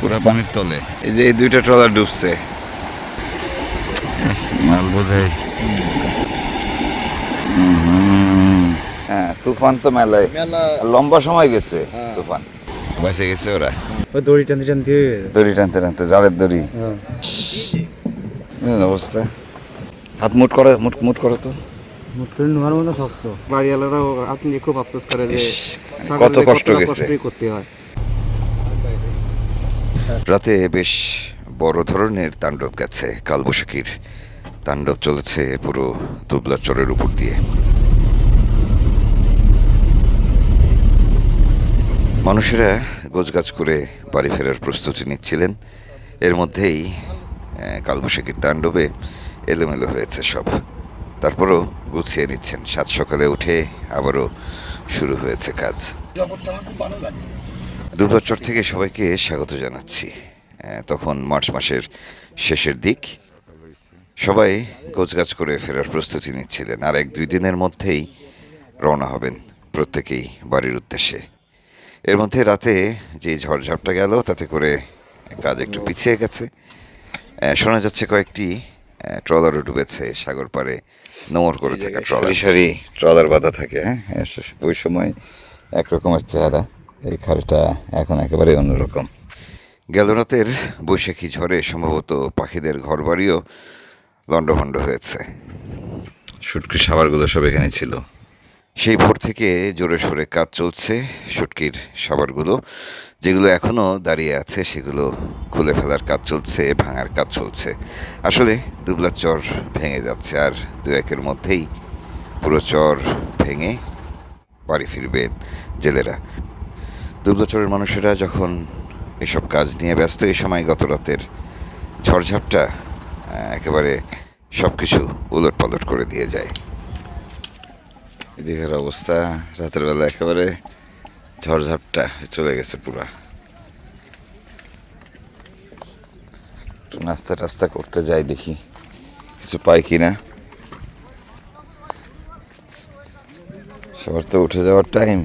পুরো পানির তলে। এই যে এই দুইটা ট্রলার ডুবছে, মাল বোঝাই। হ্যাঁ, তুফান তো মেলায় লম্বা সময় গেছে। তুফান বেঁচে গেছে ওরা, দড়ি টানতে টানতে দড়ি টানতে টানতে, জালের দড়ি। অবস্থা, হাত মুট করে, মুট করো তো। নোয়ার মতো শক্ত। বাড়িওয়ালারাও আপনি খুব আফসোস করে যে কত কষ্ট গেছে। করতে হয়। রাতে বেশ বড় ধরনের তাণ্ডব গেছে, কালবৈশাখীর তাণ্ডব চলেছে পুরো দুবলা চরের উপর দিয়ে। মানুষেরা গোছগাছ করে বাড়ি ফেরার প্রস্তুতি নিচ্ছিলেন। এর মধ্যেই কালবৈশাখীর তাণ্ডবে এলোমেলো হয়েছে সব। তারপরও গুছিয়ে নিচ্ছেন, সাত সকালে উঠে আবারও শুরু হয়েছে কাজ। দুবলাচর থেকে সবাইকে স্বাগত জানাচ্ছি। তখন মার্চ মাসের শেষের দিক, সবাই গোছগাছ করে ফেরার প্রস্তুতি নিচ্ছিলেন। আর 1-2 দিনের মধ্যেই রওনা হবেন প্রত্যেকেই বাড়ির উদ্দেশ্যে। এর মধ্যে রাতে যে ঝড়ঝাপটা গেল, তাতে করে কাজ একটু পিছিয়ে গেছে। শোনা যাচ্ছে কয়েকটি ট্রলারও ডুবেছে সাগর পাড়ে, নোঙর করে থাকা ট্রলার। সারি ট্রলার বাঁধা থাকে। হ্যাঁ, ওই সময় একরকমের চেহারা, এই খালটা এখন একেবারে অন্যরকম। গেল রাতের বৈশাখী ঝড়ে সম্ভবত পাখিদের ঘরবাড়িও লণ্ডভণ্ড হয়েছে। শুটকির সাবারগুলো সব এখানে ছিল। সেই ভোর থেকে জোরে সোরে কাজ চলছে শুটকির সাবারগুলো, যেগুলো এখনও দাঁড়িয়ে আছে সেগুলো খুলে ফেলার কাজ চলছে, ভাঙার কাজ চলছে। আসলে দুবলার চর ভেঙে যাচ্ছে, আর 2-1-এর মধ্যেই পুরো চর ভেঙে বাড়ি ফিরবেন জেলেরা। দুবলাচরের মানুষেরা যখন এসব কাজ নিয়ে ব্যস্ত, এই সময় গত রাতের ঝড়ঝাপটা একেবারে সব কিছু উলটপালট করে দিয়ে যায়। এদিকের অবস্থা, রাতের বেলা একেবারে ঝড়ঝাপটা চলে গেছে পুরা। নাস্তা টাস্তা করতে যাই, দেখি কিছু পাই কিনা। সবার তো উঠে যাওয়ার টাইম।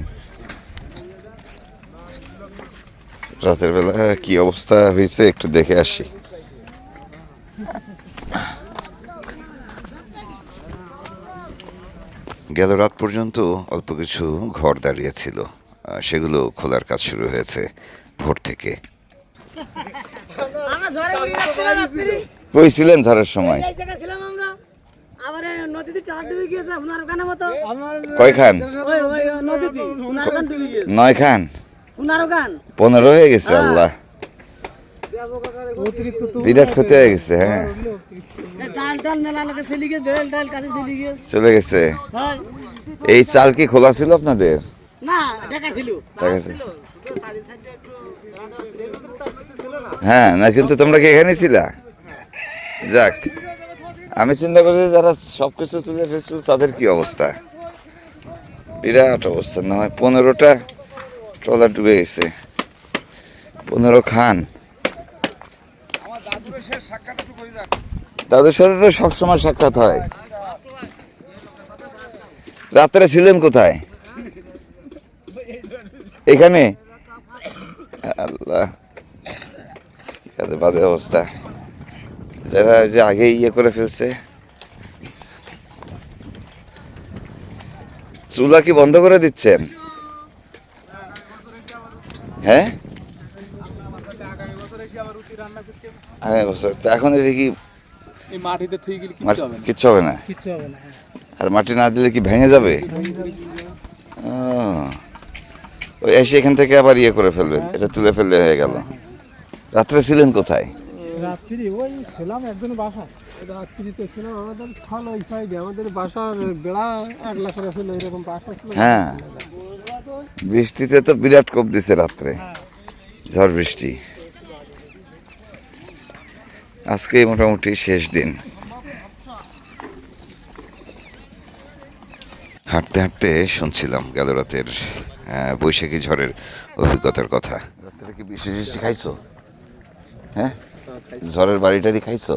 রাতের বেলা কি অবস্থা হয়েছে একটু দেখে আসি। গেল রাত পর্যন্ত অল্প কিছু ঘর দাঁড়িয়েছিল, সেগুলো খোলার কাজ শুরু হয়েছে ভোর থেকে। কই ছিলেন ঝড়ের সময়? কয়খান? 9 খান, 15 হয়ে গেছে। আল্লাহ, বিরাট ক্ষতি হয়ে গেছে। হ্যাঁ, চলে গেছে। এই চাল কি খোলা ছিল আপনাদের? হ্যাঁ, না কিন্তু তোমরা কি এখানে ছিলা? যাক, আমি চিন্তা করি যারা সবকিছু তুলে ফেলছিল তাদের কি অবস্থা। বিরাট অবস্থা। না হয় 15টা ট্রলার ডুবে গেছে। 15 খান। দাদুর সাথে তো সবসময় সাক্ষাৎ হয়। রাত্রে ছিলেন কোথায়? এখানে? আল্লাহ, বাজে অবস্থা। যারা যে আগে ইয়ে করে ফেলছে। চুলা কি বন্ধ করে দিচ্ছেন? হ্যাঁ, আগামী বছর তো। এখন এটা কি কিচ্ছু হবে না? আর মাটি না দিলে কি ভেঙে যাবে? ওই এসে এখান থেকে আবার ইয়ে করে ফেলবেন, এটা তুলে ফেললে হয়ে গেল। রাত্রে ছিলেন কোথায়? রাত্রি ওই ছিলাম একজন বাসায়। রাত্রিতে ছিলাম আমাদের খাল ওই সাইডে, আমাদের বাসার বেড়া আগলা করে ছিল, এরকম বাসা ছিল। হ্যাঁ, বৃষ্টিতে তো বিরাট কোপ দিছে রাত্রে, ঝড় বৃষ্টি। আজকে মোটামুটি শেষ দিন। হাঁটতে হাঁটতে শুনছিলাম গেল রাতের বৈশাখী ঝড়ের অভিজ্ঞতার কথা। রাত্রে কি বৃষ্টি বৃষ্টি খাইছো? হ্যাঁ, ঝড়ের বাড়িটারি খাইছো?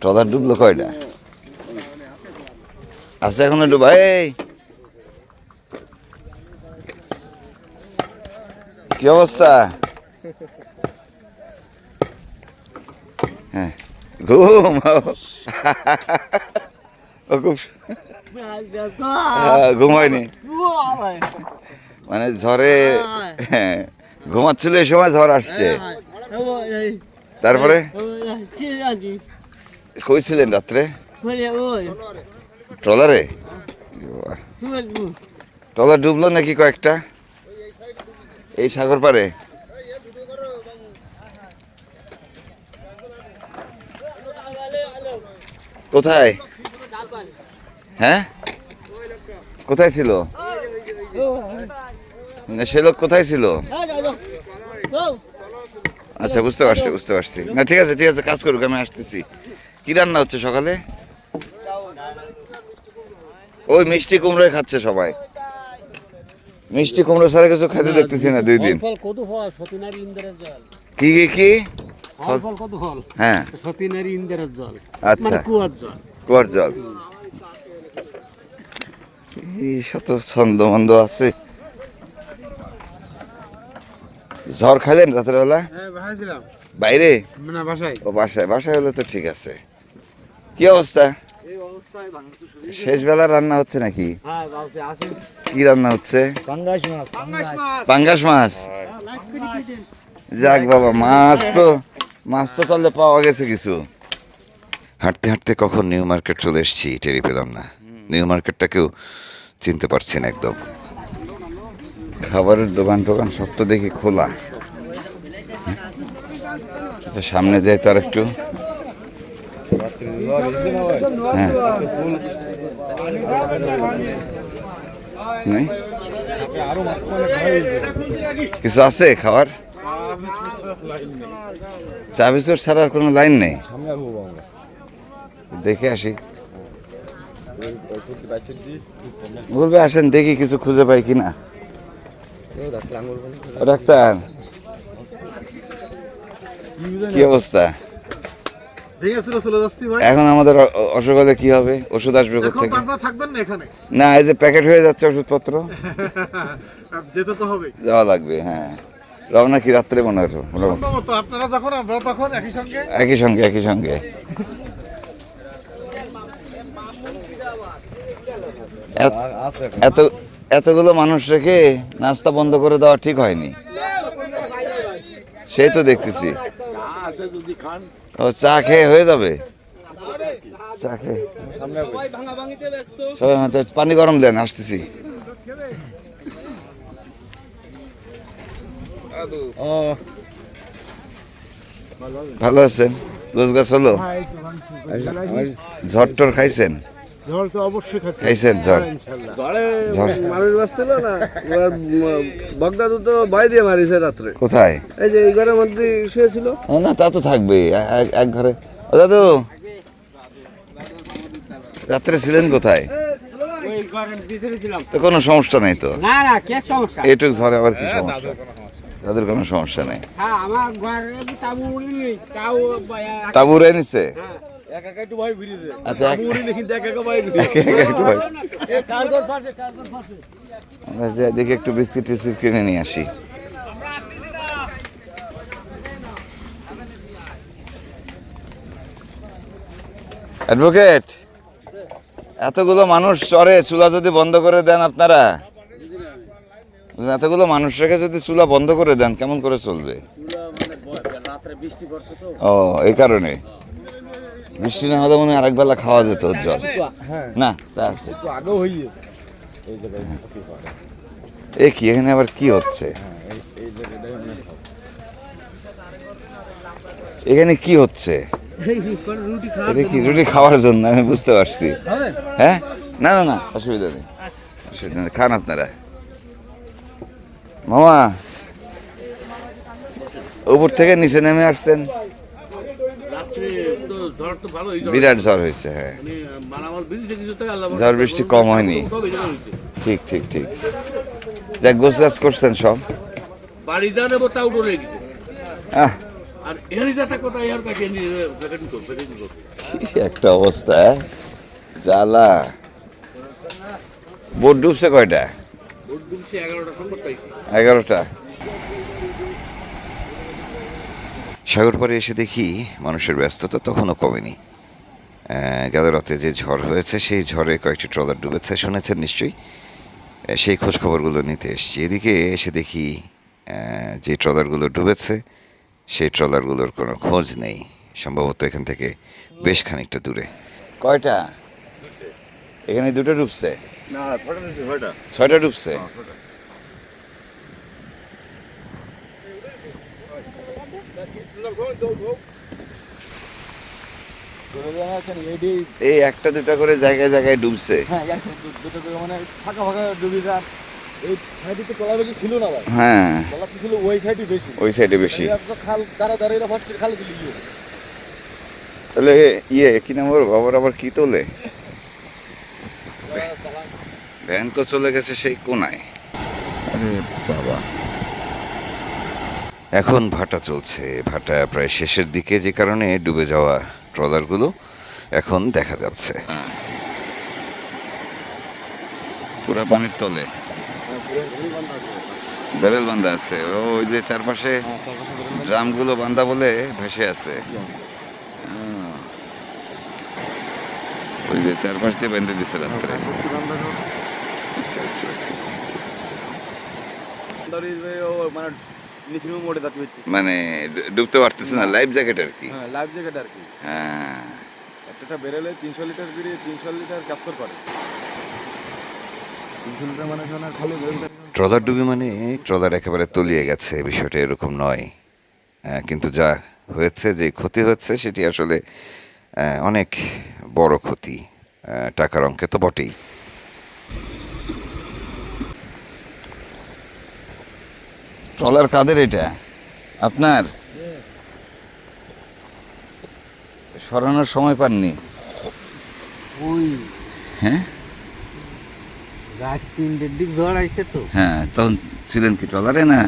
ট্রলার ডুবলো কয়টা? আছে এখনো ডুবা? এই কি অবস্থা? হ্যাঁ ঘুম ও খুব ঘুম হয়নি মানে ঝড়ে হ্যাঁ ঘুমাচ্ছিল এই সময় ঝড় আসছে তারপরে কইছিলেন রাত্রে ট্রলারে ট্রলার ডুবলো নাকি কয়েকটা এই সাগর পারে কোথায় হ্যাঁ কোথায় ছিল না, সে লোক কোথায় ছিল আচ্ছা বুঝতে পারছি না ঠিক আছে কাজ করুক আমি আসতেছি কি রান্না হচ্ছে সকালে ওই মিষ্টি কুমড়োই খাচ্ছে সবাই মিষ্টি কুমড়ো ছাড়া কিছু খেতে দেখতেছি না 2 দিন কি হ্যাঁ আচ্ছা কুয়ার জল এই শত ছন্দ মন্দ আছে ঝড় খাইলেন রাতের বেলা বাইরে ও বাসায় হলে তো ঠিক আছে কি অবস্থা শেষ বেলা রান্না হচ্ছে নাকি কি রান্না হচ্ছে পাঙ্গাস মাছ যাক বাবা মাছ তো তাহলে পাওয়া গেছে কিছু হাঁটতে হাঁটতে কখন নিউ মার্কেট চলে এসেছি টেরি পেলাম না নিউ মার্কেটটাকেও চিনতে পারছি না একদম খাবারের দোকান টোকান সব তো দেখি খোলা তো সামনে যাই তো আর একটু হ্যাঁ নেই? কিছু আছে খাবার চা বিস্কুট ছাড়ার কোনো লাইন নেই দেখে আসি বলবে আসেন দেখি কিছু খুঁজে পাই কিনা ডাক্তার কি অবস্থা এখন আমাদের অসুখ হলে কি হবে ওষুধ আসবে কোথেকে না এই যে প্যাকেট হয়ে যাচ্ছে ওষুধপত্র যেতে তো হবে যাওয়া লাগবে হ্যাঁ রওনা কি রাত্রে মনে হতো আপনারা যখন আমরা তখন একই সঙ্গে এতগুলো মানুষ রেখে নাস্তা বন্ধ করে দেওয়া ঠিক হয়নি সেই তো দেখতেছি ও চা খেয়ে হয়ে যাবে চা খেয়ে সবাই আমাদের পানি গরম দেন আসতেছি ভালো আছেন গোছ গাছ হলো ঝড় টর খাইছেন খাইছেন ঝড় মানুষ বাঁচছিল না বগদাদু তো ভয় দিয়ে মারিছে রাত্রে কোথায় এই যে এই ঘরের মধ্যে শুয়েছিল না তা তো থাকবেই এক ঘরে ও দাদু রাত্রে ছিলেন কোথায় তো কোনো সমস্যা নাই তো এইটুক ঝড়ে আবার কি সমস্যা তাদের কোনো সমস্যা নেই তাবু উড়ে নিচ্ছে দেখি একটু বিস্কিট টিস্কিট কিনে নিয়ে আসি অ্যাডভোকেট এতগুলো মানুষ চড়ে চুলা যদি বন্ধ করে দেন আপনারা এতগুলো মানুষ রেখে যদি চুলা বন্ধ করে দেন কেমন করে চলবে ও এই কারণে বৃষ্টি না হলে মনে হয় আরেক বেলা খাওয়া যেত জল না তা আছে এ কি এখানে আবার কি হচ্ছে এখানে কি হচ্ছে এটা কি রুটি খাওয়ার জন্য আমি বুঝতে পারছি হ্যাঁ না অসুবিধা নেই খান আপনারা মামা উপর থেকে নিচে নেমে আসছেন বিরাট ঝড় হয়েছে হ্যাঁ ঝড় বৃষ্টি কম হয়নি ঠিক যাক গোছ গাছ করছেন সব একটা অবস্থা জ্বালা বোট ডুবছে কয়টা 11টা সাগর পাড়ে এসে দেখি মানুষের ব্যস্ততা তখনও কমেনি। গেল রাতে যে ঝড় হয়েছে সেই ঝড়ে কয়েকটি ট্রলার ডুবেছে, শুনেছেন নিশ্চয়ই। সেই খোঁজ খবরগুলো নিতে এসেছি। এদিকে এসে দেখি যে ট্রলারগুলো ডুবেছে সেই ট্রলারগুলোর কোনো খোঁজ নেই, সম্ভবত এখান থেকে বেশ খানিকটা দূরে। কয়টা? এখানে দুটো ডুবছে, না, ছয়টা। 6টা ডুবছে। এই একটা দুটা করে জায়গায় জায়গায় ডুবছে। হ্যাঁ, দুটো করে মানে ফাঁকা ফাঁকা ডুবি যান। এই সাইডে তো ট্রলার বেশি ছিল না ভাই, হ্যাঁ, ট্রলার তো ছিল ওই সাইডে বেশি। ওই সাইডে বেশি। খাল দাঁড়া দাঁড়িয়ে ফার্স্ট খালে চলে গিয়ে তাহলে কি নাম ওর বাবার আবার কি তোলে? ভ্যান তো চলে গেছে সেই কোনায়। আরে বাবা, এখন ভাটা চলছে। ভাটা প্রায় শেষের দিকে, যে কারণে ডুবে যাওয়া ট্রলারগুলো এখন দেখা যাচ্ছে। পুরা পানির তলে ব্যারেল বান্ধা আছে। ওই যে চারপাশে ড্রামগুলো বান্ধা বলে ভেসে আছে। ওই যে চারপাশ দিয়ে বেঁধে দিচ্ছে রাত্রে। আচ্ছা আচ্ছা আচ্ছা। মানে নিচে মোড়ে যাতে মানে ডুবতে পারতেছে না, লাইফ জ্যাকেট আর কি। হ্যাঁ, লাইফ জ্যাকেট আর কি। হ্যাঁ, একটা বেরেলে 300 লিটার বেরিয়ে 300 লিটার ক্যাপচার করে। 300 লিটার মানে সোনার খালি বেরেলটা। ট্রলার ডুবি মানে ট্রলার একেবারে তলিয়ে গেছে, বিষয়টা এরকম নয়। কিন্তু যা হয়েছে, যে ক্ষতি হয়েছে, সেটি আসলে অনেক বড় ক্ষতি। টাকার অঙ্কে তো বটেই। ট্রলার কাদের এটা? আপনার? সরানোর সময় পাননি? ওই হ্যাঁ রাত 3টের দিক ঝড় আইছে তো, হ্যাঁ, তখন ছিলেন কি ট্রলারে না?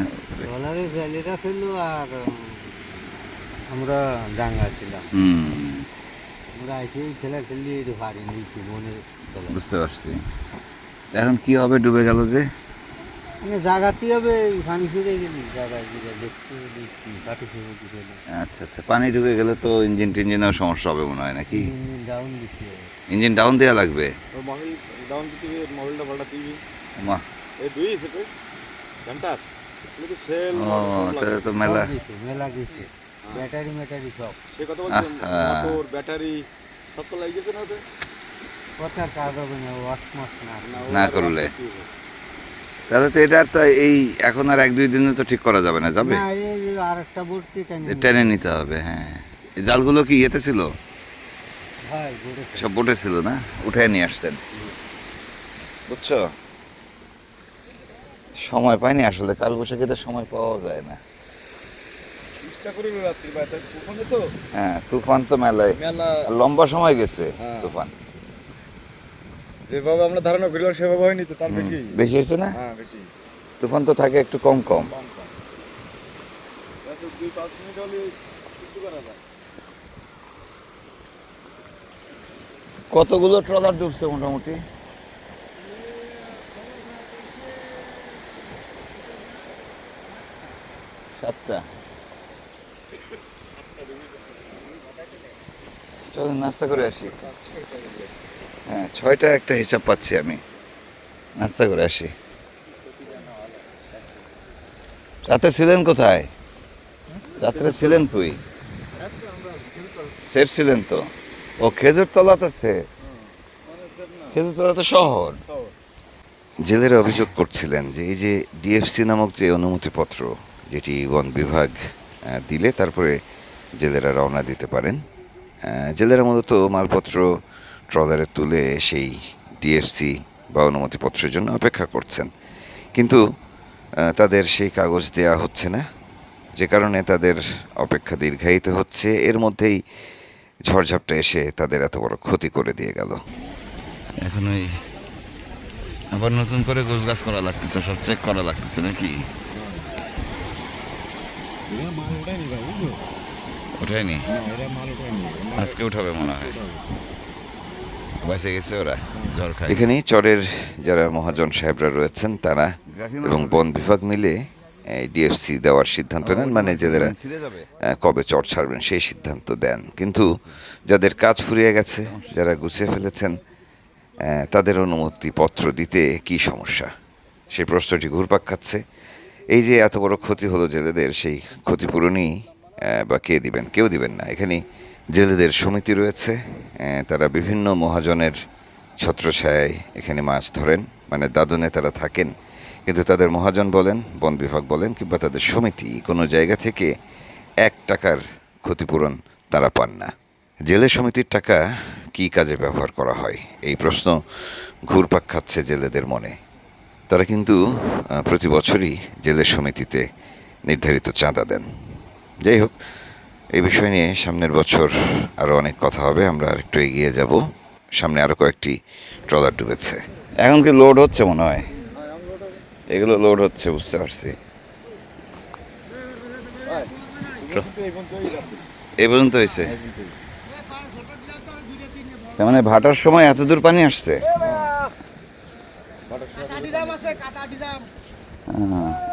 ট্রলারে ছেলেরা ছিল আর আমরা ডাঙ্গা ছিলাম। আমরা আইসি ছেলে খেলি হারি নিয়েছি মনে ট্রলার। বুঝতে পারছি। এখন কি হবে, ডুবে গেল যে? মানে জাগাতেই হবে, পানি ফিরে গেলি জায়গায় গিয়ে দেখতে দেখছি কাটি ফিরে দিতে আচ্ছা আচ্ছা, পানি ঢুকে গেলে তো ইঞ্জিন টিঞ্জিনের সমস্যা হবে মনে হয় নাকি? ডাউন দিতে হবে। ইঞ্জিন ডাউন দেওয়া লাগবে। ওর মোবাইল ডাউন দিতে গিয়ে মোবাইলটা পাল্টা দিবি। মা, এই দুই সেটা সেন্টার কিন্তু সেল ও তাহলে তো মেলা। সব দিছে, মেলা গেছে, ব্যাটারি ম্যাটারি সব। সে কথা বলছি, আহা। মোটর ব্যাটারি সব তো লাগিয়েছে না ওতে। কথার কাজ হবে না, ওয়াশ মাস না। না করলে তাহলে তো এটা তো এই এখন আর 1-2 দিনে তো ঠিক করা যাবে না, যাবে? না, এই আর একটা বর্তি টেনে নিতে হবে। হ্যাঁ, এই জালগুলো কি ইয়েতে ছিল? ভাই ঘুরে সব বোটে ছিল না, উঠায় নিয়ে আসছেন। বুঝছো, সময় পাইনি আসলে, কাল বৈশাখীতে সময় পাওয়া যায় না। চেষ্টা করি রাত্রি বা ওখানে তো হ্যাঁ, তুফান তো মেলায় মেলা লম্বা সময় গেছে। হ্যাঁ। তুফান যেভাবে আমরা ধারণা করিলাম সেভাবে হয়নি তো, তার বেশি। বেশি হয়েছে না? হ্যাঁ, বেশি। তুফান তো থাকে একটু কম কম। কম কম। 2-5 মিনিট হলে কিছু করা যায়। কতগুলো ট্রলার ডুবছে মোটামুটি? সাতটা। চলুন নাস্তা করে আসি। হ্যাঁ, 6টা একটা হিসাব পাচ্ছি আমি। নাস্তা করে আসি। রাতে ছিলেন কোথায়? রাত্রে ছিলেন কই? সেফ ছিলেন তো? ও খেজুর তলা তো সেফ। খেজুর তলা তো শহর। জেলেরা অভিযোগ করছিলেন যে এই যে ডিএফসি নামক যে অনুমতিপত্র, যেটি বন বিভাগ দিলে তারপরে জেলেরা রওনা দিতে পারেন, জেলেরা মূলত মালপত্র ট্রলারে তুলে সেই ডিএফসি বা অনুমতিপত্রের জন্য অপেক্ষা করছেন, কিন্তু তাদের সেই কাগজ দেয়া হচ্ছে না, যে কারণে তাদের অপেক্ষা দীর্ঘায়িত হচ্ছে। এর মধ্যেই ঝড়ঝাপটা এসে তাদের এত বড় ক্ষতি করে দিয়ে গেল। এখন ওই আবার নতুন করে গোছ গাছ করা লাগতেছে, সব চেক করা লাগতেছে নাকি? ওঠায়নি, আজকে উঠাবে মনে হয়। বেঁচে গেছে ওরা ঝড় খায়। এখানেই চরের যারা মহাজন সাহেবরা রয়েছেন তারা এবং বন বিভাগ মিলে ডিএফসি দেওয়ার সিদ্ধান্ত নেন, মানে জেলেরা কবে চর ছাড়বেন সেই সিদ্ধান্ত দেন। কিন্তু যাদের কাজ ফুরিয়ে গেছে, যারা গুছিয়ে ফেলেছেন, তাদের অনুমতিপত্র দিতে কি সমস্যা, সেই প্রশ্নটি ঘুরপাক খাচ্ছে। এই যে এত বড় ক্ষতি হলো জেলেদের, সেই ক্ষতিপূরণই বা কে দিবেন? কেউ দিবেন না। এখানে জেলেদের সমিতি রয়েছে, তারা বিভিন্ন মহাজনের ছত্রছায়ায় এখানে মাছ ধরেন, মানে দাদনে তারা থাকেন। কিন্তু তাদের মহাজন বলেন, বন বিভাগ বলেন, কিংবা তাদের সমিতি কোনো জায়গা থেকে 1 টাকার ক্ষতিপূরণ তারা পান না। জেলে সমিতির টাকা কী কাজে ব্যবহার করা হয়, এই প্রশ্ন ঘুরপাক খাচ্ছে জেলেদের মনে। তারা কিন্তু প্রতি বছরই জেলে সমিতিতে নির্ধারিত চাঁদা দেন। যাই হোক, এই বিষয় নিয়ে সামনের বছর আরও অনেক কথা হবে। আমরা আরেকটু এগিয়ে যাব। সামনে আরও কয়েকটি ট্রলার ডুবেছে। এখন কি লোড হচ্ছে মনে হয়? এগুলো লোড হচ্ছে, বুঝতে পারছি। এই পর্যন্ত হয়েছে, তার মানে ভাটার সময় এত দূর পানি আসছে।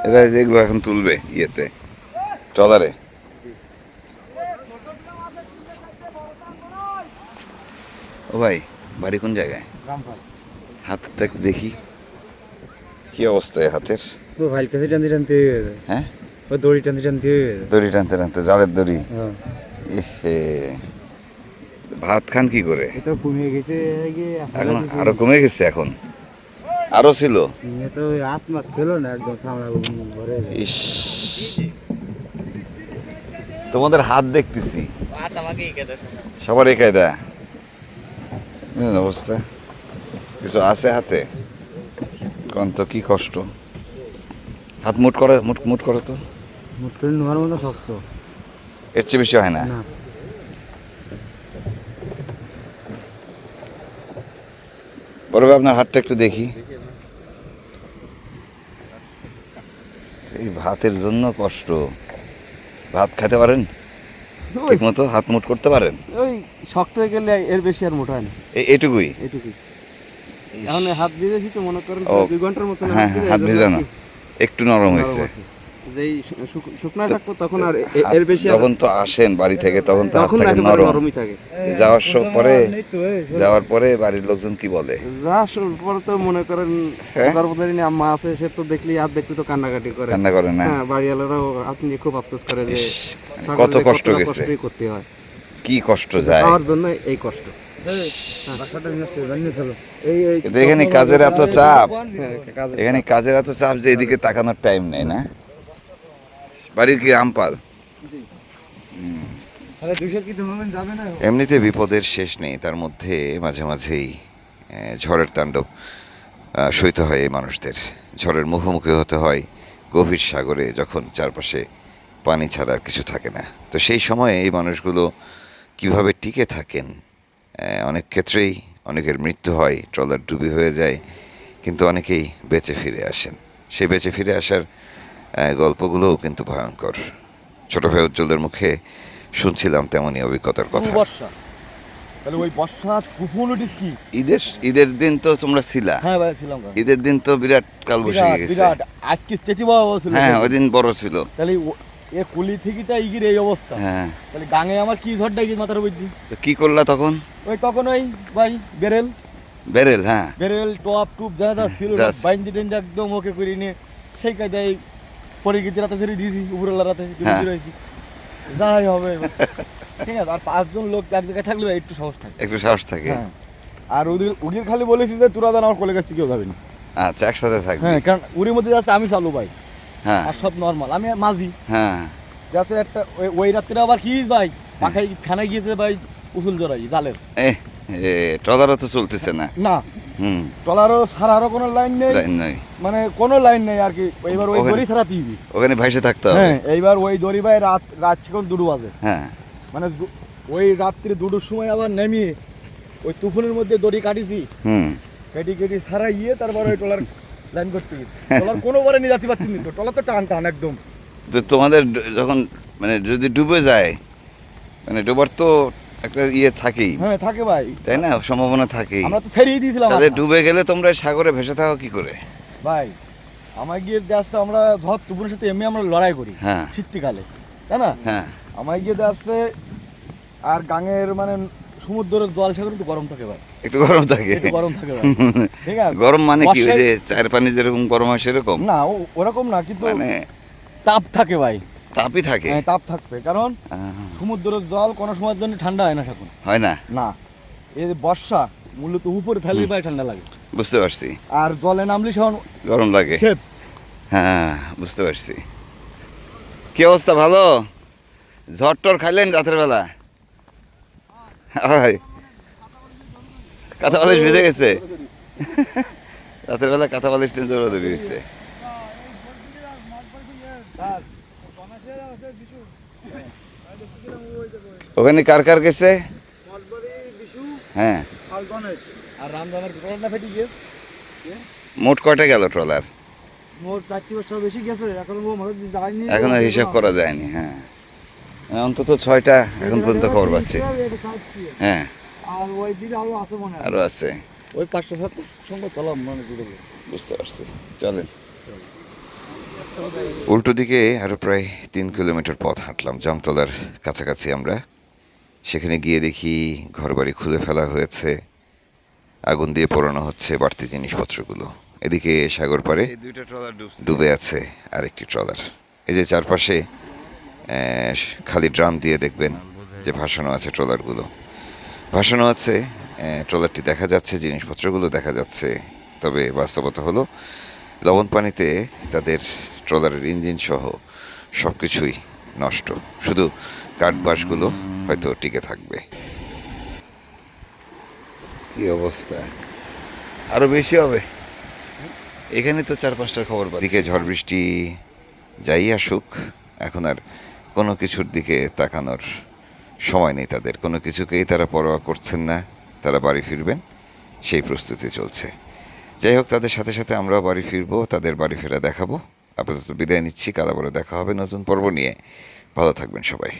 এরা যেগুলো এখন তুলবে ইয়েতে, ট্রলারে। ও ভাই, বাড়ি কোন জায়গায়? হাতটা একটু দেখি, কি অবস্থায় হাতের? ভাই কাছে টানতে টানতে, হ্যাঁ, ও দড়ি টানতে টানতে, দড়ি টানতে টানতে, জালের দড়ি। এহে, ভাত খান কি করে? এ তো কমে গেছে, এখন আরো কমে গেছে, এখন আরো ছিল। এ তো হাত মাছ ছিল না, একদম সামলা ভরে। ইস, তোমাদের হাত দেখতেছি সবার এই কায়দা। বুঝলেন অবস্থা? কিছু আছে হাতে? কোন তো কি কষ্ট। হাত মুট করে, মুট করো তো। মুট করে নেওয়ার মতো শক্ত, এর চেয়ে বেশি হয় না। না। বড় ভাই, আপনার হাতটা একটু দেখি। এই ভাতের জন্য কষ্ট। ভাত খেতে পারেন ঠিক মতো? হাত মুট করতে পারেন? ওই শক্ত হয়ে গেলে এর বেশি আর মোটা হয় না, এটুকুই। এটুকুই। এখন হাত ভিজেছি তো, মনে করেন ও, 2 ঘন্টার মতো হ্যাঁ, হাত ভেজানো, একটু নরম হয়েছে। যেই শুকনো থাকবো তখন আর এর বেশি আর- যখন তো আসেন বাড়ি থেকে, তখন তো হাত তখন থাকে একেবারে নরম। নরমই থাকে। যাওয়ার পরে বাড়ির লোকজন কি বলে? পরে তো মনে করেন হ্যাঁ? গর্ভধারিণী আম্মা আছে, সে তো দেখলি হাত দেখলি তো কান্নাকাটি করে। কান্না করে না? হ্যাঁ, বাড়িওয়ালারাও হাত নিয়ে খুব আফসোস করে যে ইস, সকালে কত কষ্ট কতটা গেছে, কষ্টই করতে হয় কি কষ্ট যায়। খাওয়ার জন্য এই কষ্ট। বাসাটা নষ্ট হয়ে জানিয়ে চলো। এই কিন্তু এখানে কাজের এত চাপ, হ্যাঁ, কাজের এখানে কাজের এত চাপ যে এদিকে তাকানোর টাইম নেই না। বাড়ির কি রামপাল? আরে 200 কি তুমি যাবে না? এমনিতে বিপদের শেষ নেই, তার মধ্যে মাঝে মাঝেই ঝড়ের তাণ্ডব সইতে হয় এই মানুষদের। ঝড়ের মুখোমুখি হতে হয় গভীর সাগরে, যখন চারপাশে পানি ছাড়া আর কিছু থাকে না। তো সেই সময়ে এই মানুষগুলো কিভাবে টিকে থাকেন? অনেক ক্ষেত্রেই অনেকের মৃত্যু হয়, ট্রলার ডুবি হয়ে যায়, কিন্তু অনেকেই বেঁচে ফিরে আসেন। সেই বেঁচে ফিরে আসার গল্পগুলোও কিন্তু ভয়ঙ্কর। ছোট ভাই উজ্জ্বলের মুখে শুনছিলাম তেমনই অভিজ্ঞতার কথা। বর্ষা, তাহলে ওই বর্ষা কুফুনিটিস কি? ঈদের দিন তো তোমরা ছিলা। হ্যাঁ ভাই, ছিলাম। ঈদের দিন তো বিরাট কালবৈশাখী গেছে। বিরাট, আজকে স্টেচু বাবা ছিল। হ্যাঁ, ওই দিন বড় ছিল। তাহলে এ কুলি থেকেটা ইগির এই অবস্থা। হ্যাঁ, তাহলে গাঙে আমার কি ঝড়টা গিয়ে মাথার বুদ্ধি। তো কি করলা তখন? ওই তখন ওই ভাই বেরেল, হ্যাঁ, বেরেল টপ টুপ যা ছিল যা বাইঞ্জি টেঞ্জি একদম ওকে করে নিয়ে সেই কায়দায় পরে গিয়ে রাতে ছেড়ে দিয়েছি, উপরওয়ালা রাতে হ্যাঁ। রয়েছি, যাই হবে এবার। ঠিক আছে, আর 5 জন লোক এক জায়গায় থাকলে ভাই একটু সাহস থাকে। একটু সাহস থাকে। হ্যাঁ, আর উগির খালি বলেছি যে তোরা জান আমার কোলে কাছে কেউ যাবে না। আচ্ছা, একসাথে থাকবে। হ্যাঁ, কারণ উড়ির মধ্যে যাচ্ছে আমি চালু ভাই, হ্যাঁ, আর সব নর্মাল, আমি মাঝি হ্যাঁ, যাচ্ছে একটা। ওই রাত্রে আবার কি ভাই পাখাই ফেনা গিয়েছে ভাই, উসুল জড়াই জালের। ট্রলারও তো চলতেছে না। না, হুম, ট্রলারও ছাড়ারও কোনো লাইন নেই, লাইন নাই। মানে কোনো লাইন নেই আর কি। এইবার ওই ওখানে- দড়ি ছাড়া টিভি। ওখানে ভাইসে থাকতে হবে। হ্যাঁ, এইবার ওই দড়ি ভাই রাত এখন 2 বাজে, হ্যাঁ, মানে ওই রাত্রি 2টার সময় আবার নামিয়ে ওই তুফানের মধ্যে দড়ি কাটিছি, হুম, কেটি ছাড়া গিয়ে তারপর ওই ট্রলার লাইন করতে গিয়ে ট্রলার কোনোবারে নিয়ে যাচ্ছি পারছি না, তো ট্রলার তো টান একদম। তো তোমাদের যখন মানে যদি ডুবে যায়, মানে ডুবার তো একটা থাকেই, হ্যাঁ থাকে ভাই, তাই না? সম্ভাবনা থাকেই। আমরা তো ছেড়েই দিয়েছিলাম তাদের আশা। ডুবে গেলে তোমরা সাগরে ভেসে থাকো কি করে? ভাই আমায় গিয়ে আসতে আমরা ধর তুপুরের সাথে এমনি আমরা লড়াই করি হ্যাঁ শীতকালে, তাই না? হ্যাঁ আমায় গিয়ে আসতে আর গাঙের মানে সমুদ্রের জল সেখানে একটু গরম থাকে ভাই, একটু গরম থাকে। একটু গরম থাকে ভাই, ঠিক আছে? গরম মানে কি ওই বর্ষায়- যে চায়ের পানি যেরকম গরম হয় সেরকম? না ওরকম না, কিন্তু মানে তাপ থাকে ভাই, তাপই থাকে। হ্যাঁ তাপ থাকবে, কারণ আহ, সমুদ্রের জল কোনো সময়ের জন্য ঠান্ডা হয় না এখন। হয় না, না, এই বর্ষা মূলত উপরে থাকলে ভাই ঠান্ডা লাগে, বুঝতে পারছি, আর জলে নামলে সেখন গরম লাগে। সেফ। হ্যাঁ বুঝতে পারছি। কি অবস্থা, ভালো? ঝড় টর খাইলেন রাতের বেলা? হয় কাঁথা বালিশ ভিজে গেছে রাতের বেলা, কাঁথা বালিশ টেনে দৌড়াদৌড়ি হয়েছে। ওখানে কার কার গেছে? হ্যাঁ, আর রামদানার ট্রলারটা ফেটে গিয়ে মোট কয়টা গেল ট্রলার? মোট 4টি বছর বেশি গেছে, এখন ও মনে যায়নি, এখনো হিসাব করা যায়নি। হ্যাঁ অন্তত 6টা এখন পর্যন্ত খবর পাচ্ছি। হ্যাঁ আর ওই দিকে আরো আছে মনে হয়, আরো আছে, ওই 5-7 সঙ্গে চলাম মানে দূরে। বুঝতে পারছি, চলেন। উল্টো দিকে আরও প্রায় 3 কিলোমিটার পথ হাঁটলাম, জামতলার কাছাকাছি আমরা। সেখানে গিয়ে দেখি ঘরবাড়ি খুলে ফেলা হয়েছে, আগুন দিয়ে পোড়ানো হচ্ছে বাড়তি জিনিসপত্রগুলো। এদিকে সাগর পাড়ে ডুবে আছে আরেকটি ট্রলার। এই যে চারপাশে খালি ড্রাম দিয়ে দেখবেন যে ভাসানো আছে ট্রলারগুলো, ভাসানো আছে। ট্রলারটি দেখা যাচ্ছে, জিনিসপত্রগুলো দেখা যাচ্ছে, তবে বাস্তবতা হলো লবণ পানিতে তাদের ট্রলারের ইঞ্জিন সহ সব কিছুই নষ্ট, শুধু কাঠবাসগুলো হয়তো টিকে থাকবে। কি অবস্থা, আরো বেশি হবে। এখানে তো 4-5টার খবর পাচ্ছি। দিকে ঝড় বৃষ্টি যাই আসুক, এখন আর কোনো কিছুর দিকে তাকানোর সময় নেই তাদের, কোনো কিছুকেই তারা পরোয়া করছেন না। তারা বাড়ি ফিরবেন সেই প্রস্তুতি চলছে। যাই হোক, তাদের সাথে সাথে আমরাও বাড়ি ফিরবো, তাদের বাড়ি ফেরা দেখাবো। আপাতত বিদায় নিচ্ছি, কাল আবারও দেখা হবে নতুন পর্ব নিয়ে। ভালো থাকবেন সবাই।